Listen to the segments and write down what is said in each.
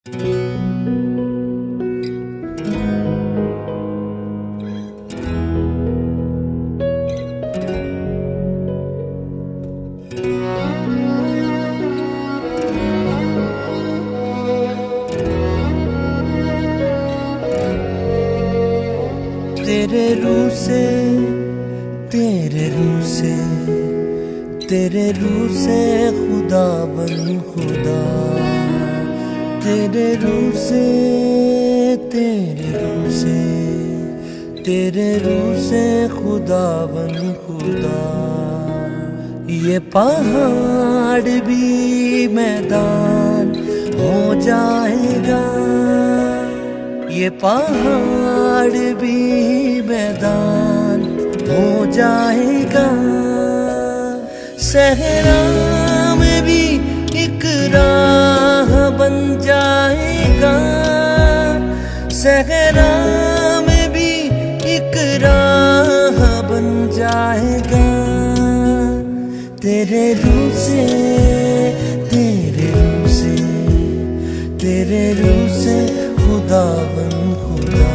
तेरे रूह से, तेरे रूह से, तेरे रूह से खुदा बन खुदा, तेरे रूह से, तेरे रूह से, तेरे रूह से खुदा बन खुदा। ये पहाड़ भी मैदान हो जाएगा, ये पहाड़ भी मैदान हो जाएगा, सहरा में भी एक राह बन जाएगा, सहरा में भी एक राह बन जाएगा। तेरे रूह से, तेरे रूह से, तेरे रूह से खुदा बन खुदा।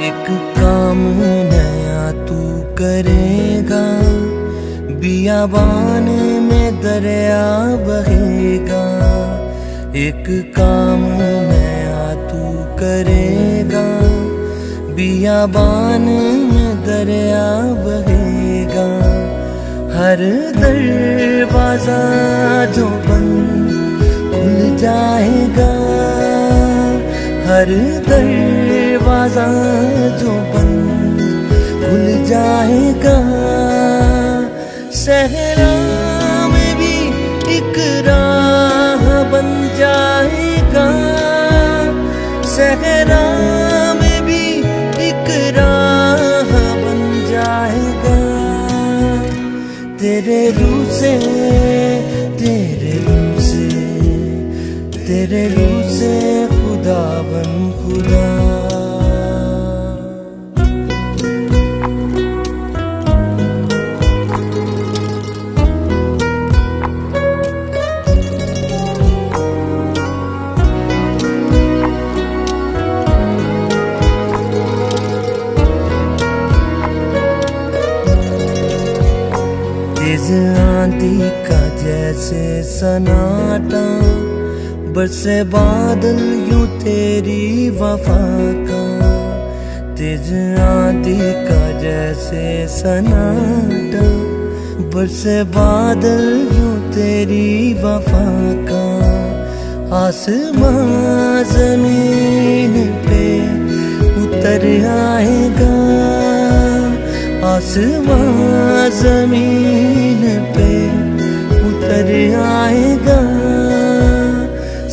एक काम नया तू करेगा, बियाबान में दरिया बहेगा। एक काम नया तू करेगा, बियाबान में दरिया बहेगा। हर दरवाजा जो बंद खुल जाएगा, हर दरवाजा जो बंद खुल जाएगा। सहरा में भी एक राह बन जाएगा, सहरा में भी एक राह बन जाएगा। तेरे रूह से, तेरे रूह से, तेरे रूह से खुदा बन खुदा। तेज आंधी का जैसे सन्नाटा, बरसे बादल यूं तेरी वफा का। तेज आंधी का जैसे सन्नाटा, बरसे बादल यूं तेरी वफा का। आसमां जमीन पे उतर आएगा, आसमां जमीन पे उतर आएगा।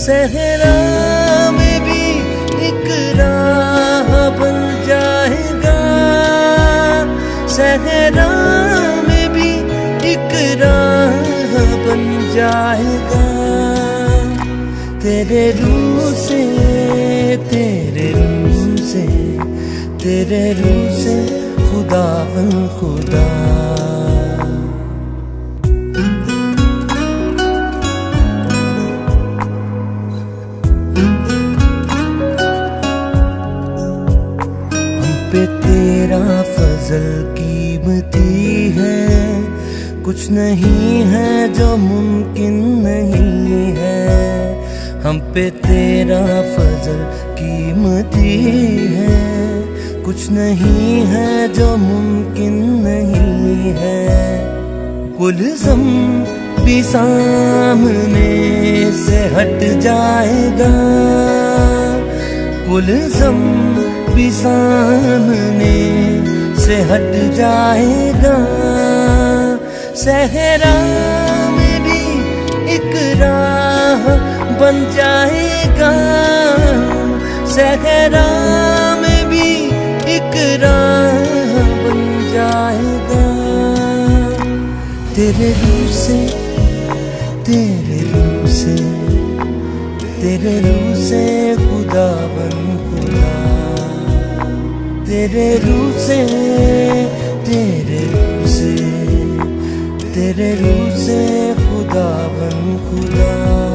सहरा में भी एक राह बन जाएगा, सहरा में भी एक राह बन जाएगा। तेरे रूह से, तेरे रूह से, तेरे रूह से खुदा बन खुदा। हम पे तेरा फजल कीमती है, कुछ नहीं है जो मुमकिन नहीं है। हम पे तेरा फजल कीमती है, कुछ नहीं है जो मुमकिन नहीं है। गुलज़म भी सामने से हट जाएगा, गुलज़म भी सामने से हट जाएगा। सहरा में भी एक राह बन जाएगा, सहरा में भी एक राह बन जाएगा। तेरे रूह से, तेरे रूह से, तेरे रूह से खुदावन खुदा, तेरे रूह से, तेरे रूह से, तेरे रूह से खुदावन खुदा।